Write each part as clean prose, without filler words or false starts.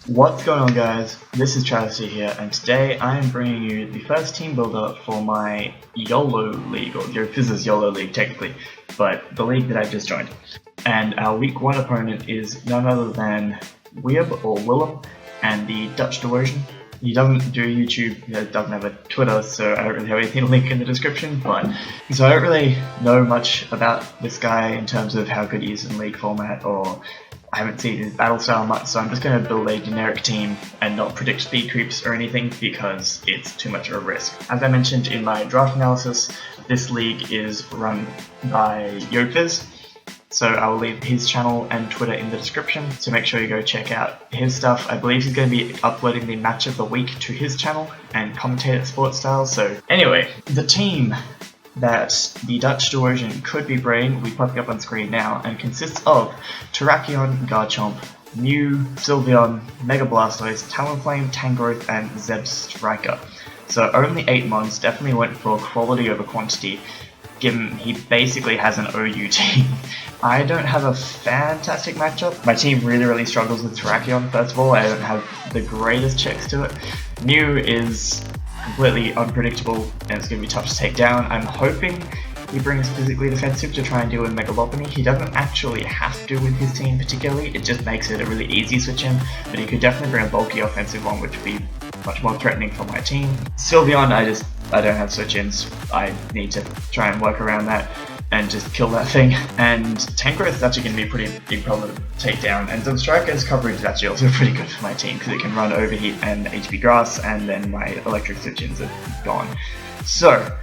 What's going on, guys? This is RichaadEB here, and today I am bringing you the first team builder for my YOLO league, or YoFizz's YOLO league technically, but the league that I've just joined. And our week 1 opponent is none other than YOLO or Willem and the Dutch Devotion. He doesn't do YouTube, he doesn't have a Twitter, so I don't really have anything to link in the description, so I don't really know much about this guy in terms of how good he is in league format, or I haven't seen his battle style much, so I'm just going to build a generic team and not predict speed creeps or anything because it's too much of a risk. As I mentioned in my draft analysis, this league is run by YoFizz, so I will leave his channel and Twitter in the description, so make sure you go check out his stuff. I believe he's going to be uploading the match of the week to his channel and commentate at sports style. So anyway, the team that the Dutch Devotion could be bringing will be popping up on screen now and consists of Terrakion, Garchomp, Mew, Sylveon, Mega Blastoise, Talonflame, Tangrowth, and Zeb Striker. So only 8 mons, definitely went for quality over quantity, given he basically has an OU team. I don't have a fantastic matchup. My team really struggles with Terrakion, first of all. I don't have the greatest checks to it. Mew is completely unpredictable and it's going to be tough to take down. I'm hoping he brings physically defensive to try and deal with Megalopony. He doesn't actually have to with his team particularly, it just makes it a really easy switch in, but he could definitely bring a bulky offensive one which would be much more threatening for my team. Sylveon, I don't have switch ins, I need to try and work around that and just kill that thing. And Tangrowth is actually going to be a pretty big problem to take down, and Zeb Striker's coverage is actually also pretty good for my team because it can run Overheat and HP Grass, and then my electric switch-ins are gone. So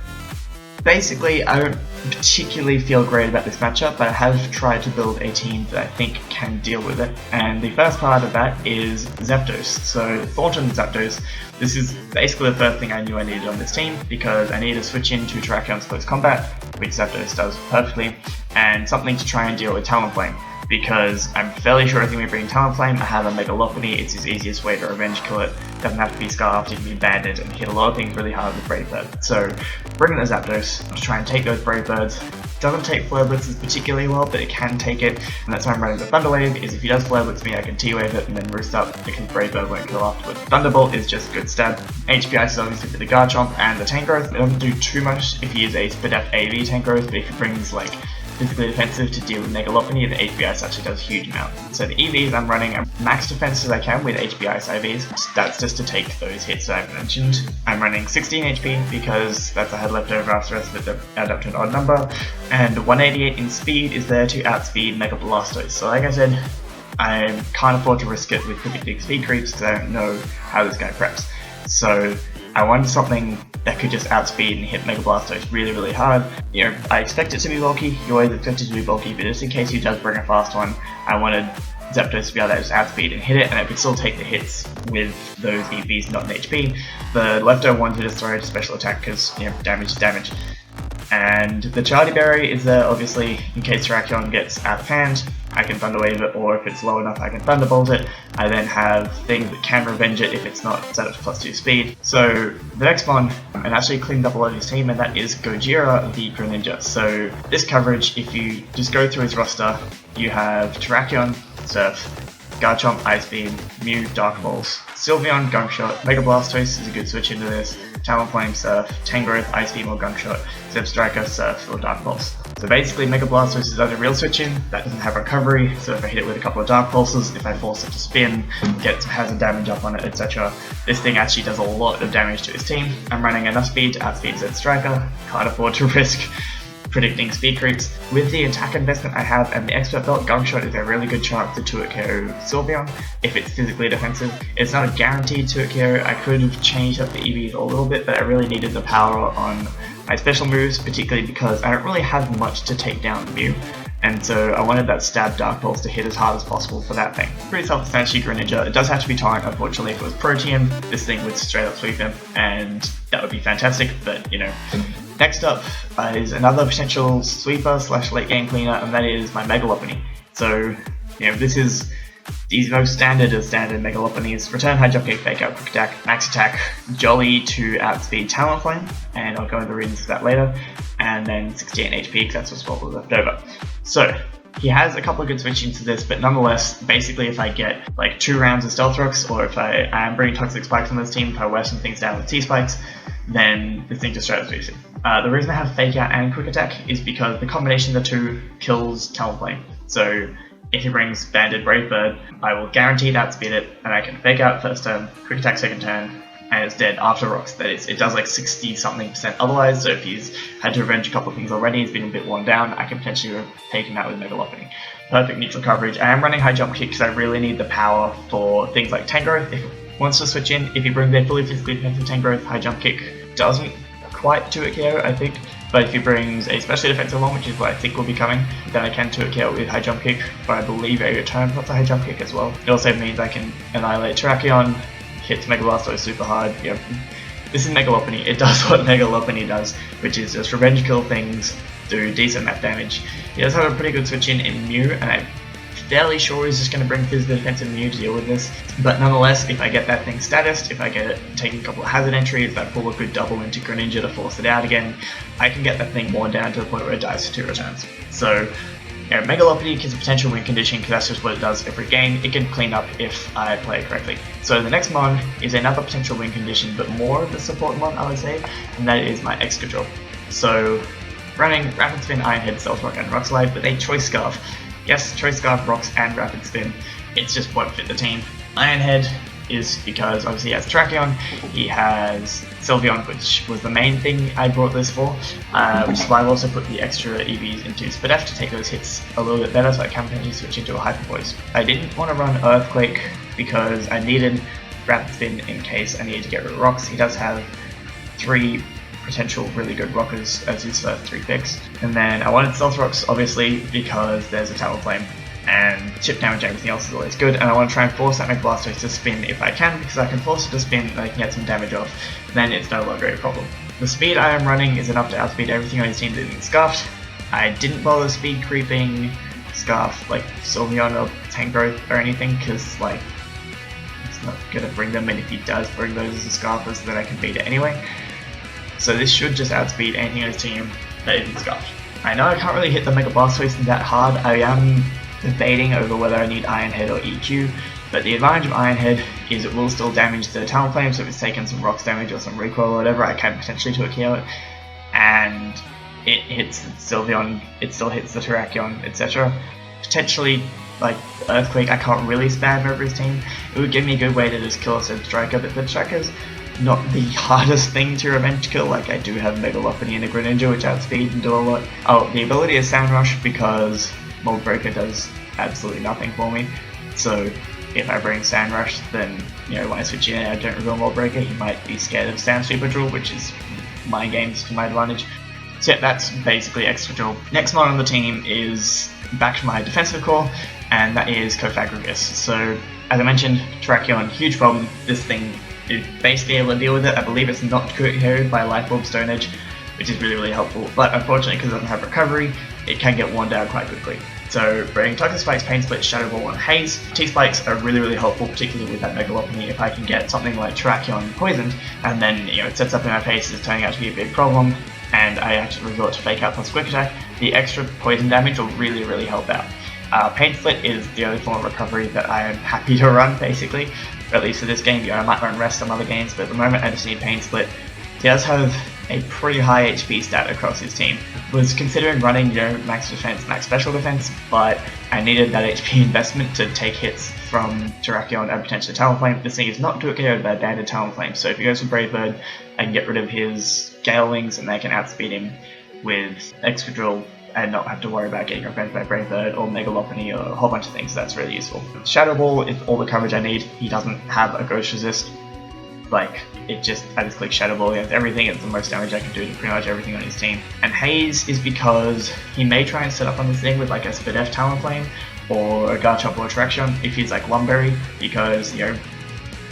basically, I don't particularly feel great about this matchup, but I have tried to build a team that I think can deal with it. And the first part of that is Zapdos. So Thornton Zapdos, this is basically the first thing I knew I needed on this team because I need to switch into Terrakion's close combat, which Zapdos does perfectly, and something to try and deal with Talonflame, because I'm fairly sure if you're bringing Talonflame, I have a Megalopony, it's his easiest way to revenge kill it. Doesn't have to be Scarfed, it can be Banded and hit a lot of things really hard with Brave Bird. So bringing the Zapdos to try and take those Brave Birds. Doesn't take Flare Blitzes particularly well, but it can take it, and that's why I'm running the Thunder Wave, is if he does Flare Blitz me, I can T-Wave it and then Roost Up because Brave Bird won't kill afterwards. Thunderbolt is just good stab. HP Ice is obviously for the Garchomp and the Tangrowth. It doesn't do too much if he is a Spadef AV Tangrowth, but if he brings like physically defensive to deal with Megalopony, the HP Ice actually does a huge amount. So the EVs I'm running max defense as I can with HP Ice IVs. That's just to take those hits that I've mentioned. I'm running 16 HP because that's I had left over after the rest of it add up to an odd number. And 188 in speed is there to outspeed Mega Blastoise. So like I said, I can't afford to risk it with predicting speed creeps because I don't know how this guy preps. So I wanted something that could just outspeed and hit Mega Blastoise really hard. You know, I expect it to be bulky, you always expect it to be bulky, but just in case he does bring a fast one, I wanted Zapdos to be able to just outspeed and hit it, and it could still take the hits with those EVs not in HP. The leftover ones are just throw it to special attack because, you know, damage is damage. And the Charlie Berry is there obviously in case Terrakion gets out of hand. I can Thunder Wave it, or if it's low enough I can Thunderbolt it. I then have things that can revenge it if it's not set up to +2 speed. So the next one, and actually cleaned up a lot of his team, and that is Gojira the Greninja. So this coverage, if you just go through his roster, you have Terrakion, Surf, Garchomp, Ice Beam, Mew, Dark Balls, Sylveon, Gunk Shot, Mega Blastoise is a good switch into this, Talonflame, Surf, Tangrowth, Ice Beam or Gunk Shot, Zeb Striker, Surf or Dark Pulse. So basically Mega Blastoise is the only real switch in, that doesn't have recovery, so if I hit it with a couple of Dark Pulses, if I force it to spin, get some hazard damage up on it, etc. This thing actually does a lot of damage to his team. I'm running enough speed to outspeed Zeb Striker, can't afford to risk predicting speed creeps. With the attack investment I have and the expert belt, Gunk Shot is a really good chance to 2-hit KO Sylveon if it's physically defensive. It's not a guaranteed 2-hit KO, I could have changed up the EVs a little bit, but I really needed the power on my special moves, particularly because I don't really have much to take down Mew. And so I wanted that stab Dark Pulse to hit as hard as possible for that thing. Pretty self-defense Greninja. It does have to be Torrent, unfortunately. If it was Protean, this thing would straight up sweep him, and that would be fantastic, but you know. Next up is another potential sweeper / late game cleaner, and that is my Megalopony. So, you know, this is the most standard of standard Megaloponies. Return, High Jump Kick, Fake Out, Quick Attack, Max Attack, Jolly to outspeed Talonflame, and I'll go into the reasons for that later, and then 68 HP because that's what's probably left over. So, He has a couple of good switch into this, but nonetheless, basically if I get like 2 rounds of Stealth Rocks, or if I am bringing Toxic Spikes on this team, if I wear some things down with T-Spikes, then this thing just straight up beats it. The reason I have Fake Out and Quick Attack is because the combination of the two kills Talonflame. So if he brings Banded Brave Bird, I will guarantee to outspeed it, and I can Fake Out first turn, Quick Attack second turn, and it's dead after rocks. That is, it does like 60-something% otherwise, so if he's had to revenge a couple of things already, he's been a bit worn down, I can potentially take him out with Megalopony. Perfect neutral coverage. I am running High Jump Kick because I really need the power for things like Tangrowth. If he wants to switch in, if he brings their fully physically defensive Tangrowth, High Jump Kick doesn't quite 2-hit KO, I think. But if he brings a specially defensive one, which is what I think will be coming, then I can 2-hit KO with High Jump Kick, but I believe a return plus a High Jump Kick as well. It also means I can annihilate Terrakion, hits Mega Blastoise super hard. You know, this is Megalopony. It does what Megalopony does, which is just revenge kill things, do decent map damage. He does have a pretty good switch in Mew, and I'm fairly sure he's just going to bring physical defensive Mew to deal with this. But nonetheless, if I get that thing statused, if I get it taking a couple of hazard entries, if I pull a good double into Greninja to force it out again, I can get that thing worn down to the point where it dies for 2 returns. So, yeah, Megalopony is a potential win condition because that's just what it does every game. It can clean up if I play it correctly. So the next mon is another potential win condition, but more of a support mon, I would say, and that is my Excadrill. So running Rapid Spin, Iron Head, Stealth Rock, and Rock Slide, but a Choice Scarf. Yes, Choice Scarf, Rocks, and Rapid Spin. It's just won't fit the team. Iron Head is because obviously he has Terrakion, he has Sylveon, which was the main thing I brought this for, which is why I've also put the extra EVs into Spadef to take those hits a little bit better so I can potentially switch into a Hyper Voice. I didn't want to run Earthquake because I needed Rapid Spin in case I needed to get rid of Rocks. He does have 3 potential really good rockers as his first 3 picks. And then I wanted Stealth Rocks obviously because there's a Talonflame, and chip damage and everything else is always good, and I want to try and force that Mega Blastoise to spin if I can, because I can force it to spin and I can get some damage off, then it's no longer a problem. The speed I am running is enough to outspeed everything on his team that isn't Scarfed. I didn't bother speed creeping Scarf like Sylveon or Tangrowth or anything, because like it's not going to bring them, and if he does bring those as a Scarfers, then I can beat it anyway. So this should just outspeed anything on his team that isn't Scarfed. I know I can't really hit the Mega Blastoise that hard. I am debating over whether I need Iron Head or EQ, but the advantage of Iron Head is it will still damage the Talonflame, so if it's taken some Rocks damage or some recoil or whatever, I can potentially 2-hit KO it, and it hits Sylveon, it still hits the Terrakion, etc. Potentially, like Earthquake, I can't really spam over his team. It would give me a good way to just kill a Zed Striker, but the Striker's not the hardest thing to revenge kill. Like, I do have Megalopony and a Greninja, which outspeed and do a lot. Oh, the ability is Sound Rush because Mold Breaker does absolutely nothing for me. So if I bring Sand Rush, then, you know, when I switch in and I don't reveal Mold Breaker, he might be scared of Sand Sweeper Drill, which is mind games to my advantage. So yeah, that's basically Excadrill. Next mon on the team is back to my defensive core, and that is Cofagrigus. So, as I mentioned, Terrakion, huge problem. This thing is basically able to deal with it. I believe it's not carried by Life Orb Stone Edge, which is really, really helpful. But unfortunately, because it doesn't have recovery, it can get worn down quite quickly. So bringing Toxic Spikes, Pain Split, Shadow Ball, and Haze. T-Spikes are really, really helpful, particularly with that Megalopony. If I can get something like Terrakion poisoned, and then, you know, it sets up in my face, it's turning out to be a big problem, and I actually resort to Fake Out plus Quick Attack, the extra poison damage will really, really help out. Pain Split is the only form of recovery that I am happy to run, basically. Or at least for this game. You know, I might run Rest on other games, but at the moment I just need Pain Split. He does have a pretty high HP stat across his team. Was considering running, you know, max defense, max special defense, but I needed that HP investment to take hits from Terrakion and potentially Talonflame. This thing is not too KO'd by a banded Talonflame, so if he goes for Brave Bird, I can get rid of his Gale Wings and they can outspeed him with Excadrill and not have to worry about getting revenged by Brave Bird or Megalopony or a whole bunch of things. That's really useful. Shadow Ball is all the coverage I need. He doesn't have a Ghost Resist. Like, I just click Shadow Ball against everything. It's the most damage I can do to pretty much everything on his team. And Haze is because he may try and set up on this thing with like a Spadef Talonflame or a Garchomp or Attraction if he's like Lumberry, because, you know,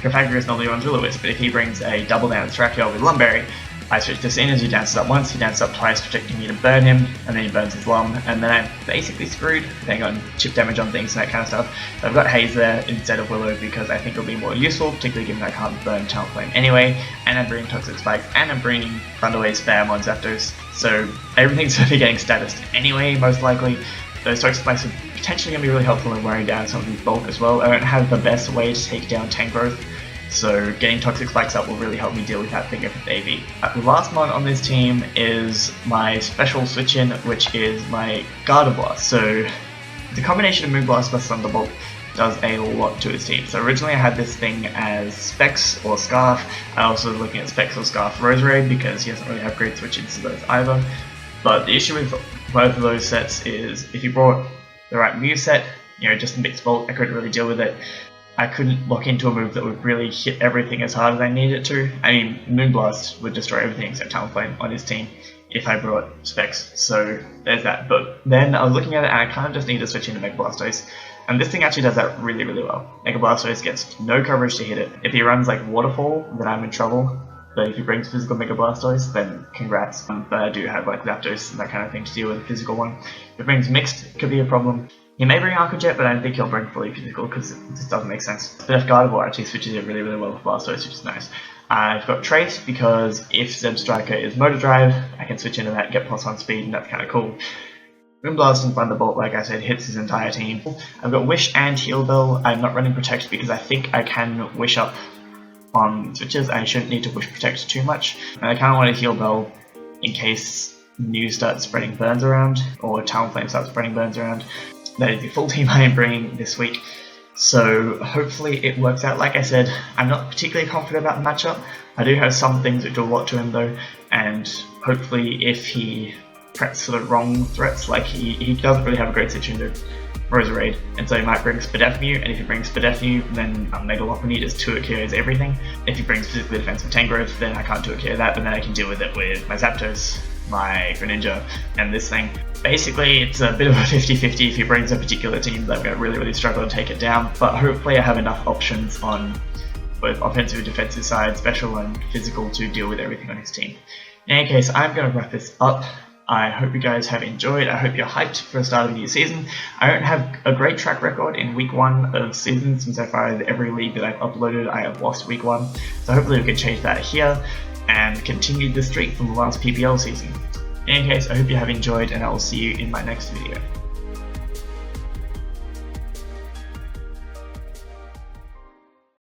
Cofagrigus normally runs Will-O-Wisp, but if he brings a double down Terrakion with Lumberry, I switch this in as he dances up once, he dances up twice, protecting me to burn him, and then he burns his Lum, and then I'm basically screwed, depending on chip damage on things and that kind of stuff. So I've got Haze there instead of Willow because I think it'll be more useful, particularly given I can't burn Talonflame anyway, and I'm bringing Toxic Spikes, and I'm bringing Thunderwave Spam on Zapdos, so everything's going to be getting statused anyway, most likely. those toxic spikes are potentially going to be really helpful in wearing down some of these bulk as well. I don't have the best way to take down tank growth, so getting toxic spikes up will really help me deal with that thing with AV. The last mod on this team is my special switch in, which is my Garda Blast. So the combination of Moonblast plus Thunderbolt does a lot to its team. So originally I had this thing as Specs or Scarf. I also was looking at Specs or Scarf Roseraid because he doesn't really have great switch-ins to those either. But the issue with both of those sets is if you brought the right move set, just mixed bolt, I couldn't really deal with it. I couldn't lock into a move that would really hit everything as hard as I needed it to. I mean, Moonblast would destroy everything except Talonflame on his team if I brought Specs, so there's that. But then I was looking at it and I kind of just need to switch into Mega Blastoise, and this thing actually does that really, really well. Mega Blastoise gets no coverage to hit it. If he runs like Waterfall, then I'm in trouble. But if he brings physical Mega Blastoise, then congrats. But I do have like Zapdos and that kind of thing to deal with a physical one. If it brings Mixed, it could be a problem. He may bring Arcojet, but I don't think he'll bring fully physical because it just doesn't make sense. But if Gardevoir actually switches it really, really well with Blastoise, which is nice. I've got Trait because if Zeb Striker is Motor Drive, I can switch into that and get +1 speed, and that's kind of cool. Moonblast and Thunderbolt, like I said, hits his entire team. I've got Wish and Heal Bell. I'm not running Protect because I think I can Wish up on switches. I shouldn't need to Wish Protect too much. And I kind of want to Heal Bell in case Mew starts spreading burns around, or Talonflame starts spreading burns around. That is the full team I am bringing this week, so hopefully it works out. Like I said, I'm not particularly confident about the matchup. I do have some things that do a lot to him though, and hopefully if he preps for the wrong threats, like he doesn't really have a great situation to Roserade, and so he might bring Spadafmew, and if he brings Spadafmew, then Mega Lopunny does 2 KOs everything. If he brings physically defensive Tank Growth, then I can't 2 KO that, but then I can deal with it with my Zapdos, my Greninja, and this thing. Basically, it's a bit of a 50-50 if he brings a particular team that I'm going to really, really struggle to take it down, but hopefully I have enough options on both offensive and defensive side, special and physical, to deal with everything on his team. In any case, I'm going to wrap this up. I hope you guys have enjoyed. I hope you're hyped for the start of the new season. I don't have a great track record in week 1 of season, since so far as every league that I've uploaded I have lost week 1, so hopefully we can change that here and continue the streak from the last PPL season. In any case, I hope you have enjoyed, and I will see you in my next video.